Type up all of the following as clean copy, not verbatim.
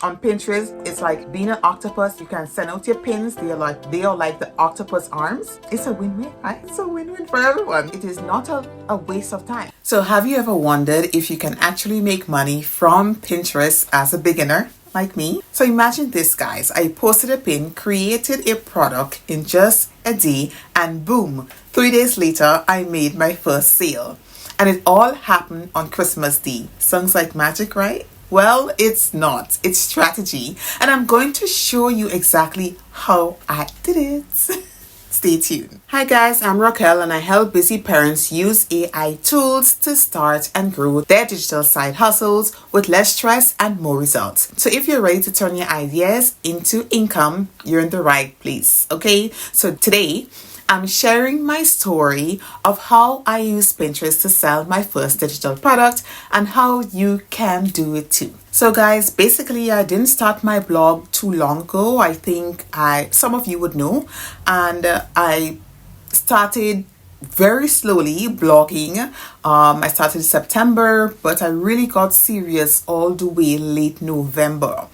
On Pinterest, it's like being an octopus. You can send out your pins. They are like the octopus arms. It's a win-win, right? It's a win-win for everyone. It is not a waste of time. So have you ever wondered if you can actually make money from Pinterest as a beginner like me? So imagine this, guys. I posted a pin, created a product in just a day, and boom, 3 days later, I made my first sale. And it all happened on Christmas Day. Sounds like magic, right? Well, it's not. It's strategy. And I'm going to show you exactly how I did it. Stay tuned. Hi guys, I'm Raquel and I help busy parents use AI tools to start and grow their digital side hustles with less stress and more results. So if you're ready to turn your ideas into income, you're in the right place. Okay, so today I'm sharing my story of how I use Pinterest to sell my first digital product and how you can do it too. So guys, basically I didn't start my blog too long ago. I think some of you would know, and I started very slowly blogging. I started in September, but I really got serious all the way late November.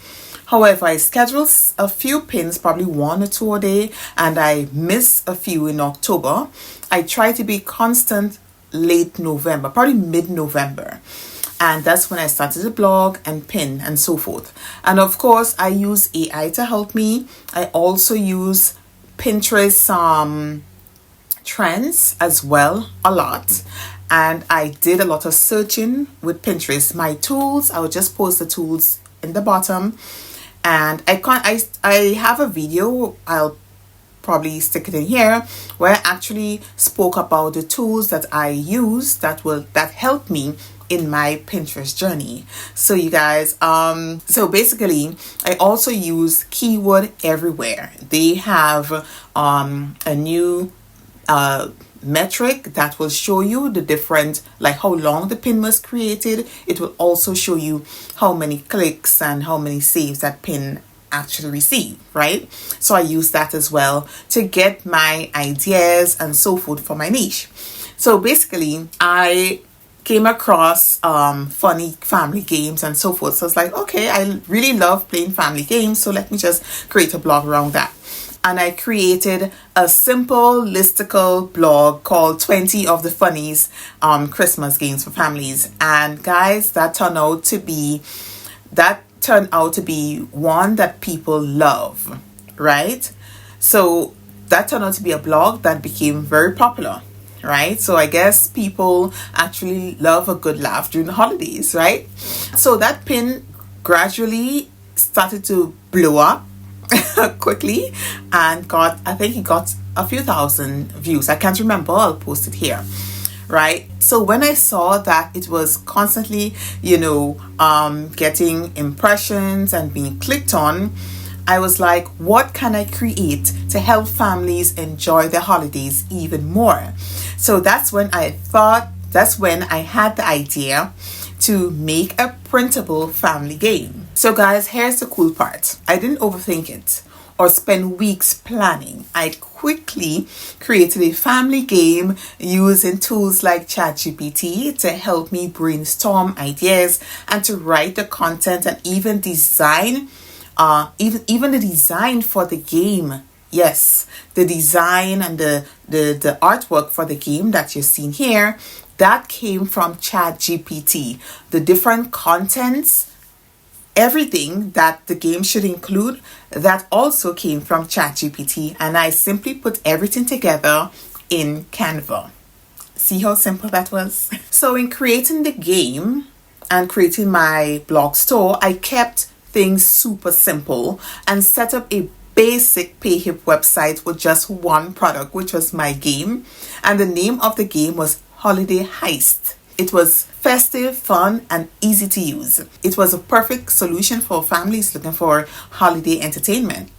However, I scheduled a few pins, probably 1 or 2 a day, and I missed a few in October. I try to be constant late November, probably mid-November. And that's when I started the blog and pin and so forth. And of course, I use AI to help me. I also use Pinterest trends as well a lot. And I did a lot of searching with Pinterest. My tools, I would just post the tools in the bottom. And I have a video, I'll probably stick it in here, where I actually spoke about the tools that I use that help me in my Pinterest journey. So you guys, so basically I also use Keyword Everywhere. They have a new metric that will show you the different, like how long the pin was created. It will also show you how many clicks and how many saves that pin actually received, right? So I use that as well to get my ideas and so forth for my niche. So basically I came across funny family games and so forth. So it's like, okay, I really love playing family games, so let me just create a blog around that. And I created a simple listicle blog called 20 of the funniest Christmas games for families. And guys, that turned out to be one that people love, right? So that turned out to be a blog that became very popular, right? So I guess people actually love a good laugh during the holidays, right? So that pin gradually started to blow up quickly and I think it got a few thousand views. I can't remember, I'll post it here, right? So when I saw that it was constantly, getting impressions and being clicked on, I was like, what can I create to help families enjoy their holidays even more? So that's when I had the idea to make a printable family game. So guys, here's the cool part. I didn't overthink it or spend weeks planning. I quickly created a family game using tools like ChatGPT to help me brainstorm ideas and to write the content and even design, even the design for the game. Yes, the design and the artwork for the game that you're seeing here, that came from ChatGPT. The different contents, everything that the game should include, that also came from ChatGPT, and I simply put everything together in Canva. See how simple that was? So in creating the game and creating my blog store, I kept things super simple and set up a basic PayHip website with just one product, which was my game, and the name of the game was Holiday Heist. It was festive, fun, and easy to use. It was a perfect solution for families looking for holiday entertainment.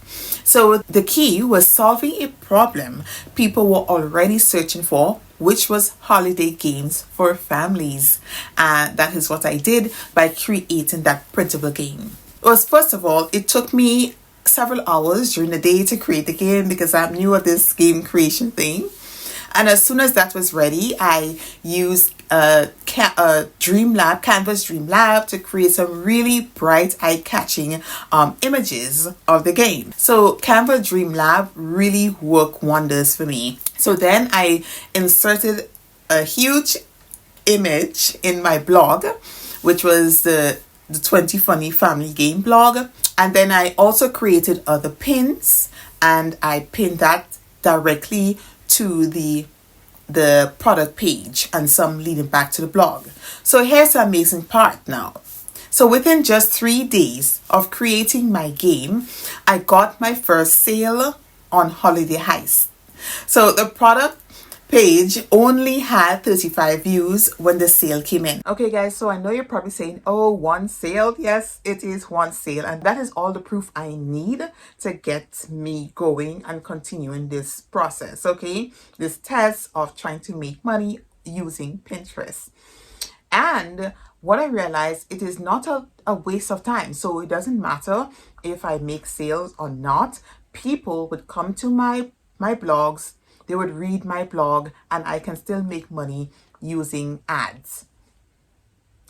So the key was solving a problem people were already searching for, which was holiday games for families. And that is what I did by creating that printable game. First of all, it took me several hours during the day to create the game because I'm new at this game creation thing. And as soon as that was ready, I used Canva's Dream Lab to create some really bright, eye-catching images of the game. So Canva Dream Lab really worked wonders for me. So then I inserted a huge image in my blog, which was the 20 Funny Family Game blog. And then I also created other pins, and I pinned that directly to the product page and some leading back to the blog. So here's the amazing part now. So within just 3 days of creating my game, I got my first sale on Holiday Heist. So the product page only had 35 views when the sale came in. Okay guys, so I know you're probably saying, oh, one sale. Yes, it is one sale, and that is all the proof I need to get me going and continuing this process, okay? This test of trying to make money using Pinterest. And what I realized, it is not a waste of time. So it doesn't matter if I make sales or not. People would come to my blogs, they would read my blog, and I can still make money using ads.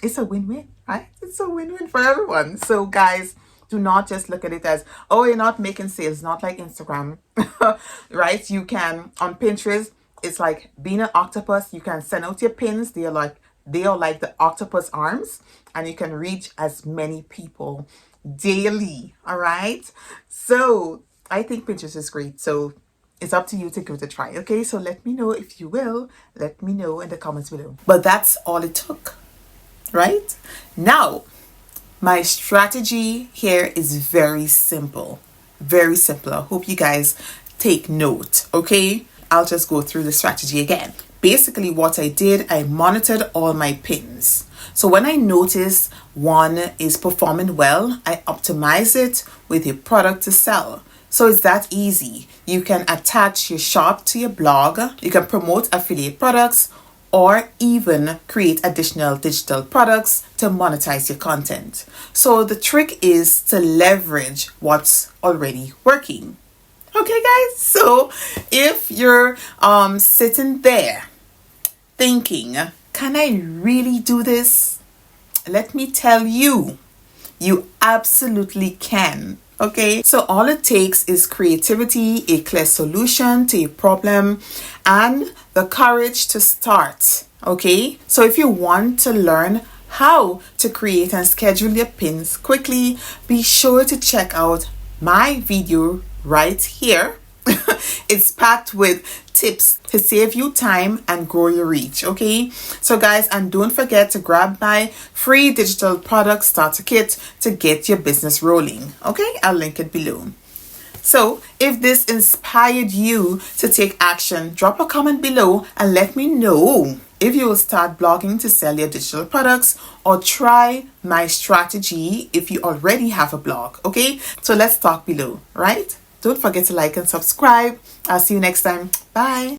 It's a win-win, right? It's a win-win for everyone. So guys, do not just look at it as, oh, you're not making sales. Not like Instagram, right? You can, on Pinterest, it's like being an octopus. You can send out your pins. They are like the octopus arms, and you can reach as many people daily. All right. So I think Pinterest is great. So it's up to you to give it a try. Okay. So let me know if you will. Let me know in the comments below. But that's all it took, right? Now, my strategy here is very simple. Very simple. I hope you guys take note. Okay. I'll just go through the strategy again. Basically what I did, I monitored all my pins. So when I notice one is performing well, I optimize it with a product to sell. So it's that easy. You can attach your shop to your blog. You can promote affiliate products, or even create additional digital products to monetize your content. So the trick is to leverage what's already working. Okay guys, so if you're sitting there thinking, can I really do this? Let me tell you, you absolutely can. Okay, so all it takes is creativity, a clear solution to a problem, and the courage to start. Okay, so if you want to learn how to create and schedule your pins quickly, be sure to check out my video right here. It's packed with tips to save you time and grow your reach. Okay, so guys, and don't forget to grab my free digital product starter kit to get your business rolling. Okay, I'll link it below. So if this inspired you to take action, drop a comment below and let me know if you will start blogging to sell your digital products, or try my strategy if you already have a blog. Okay, so let's talk below, right? Don't forget to like and subscribe. I'll see you next time. Bye.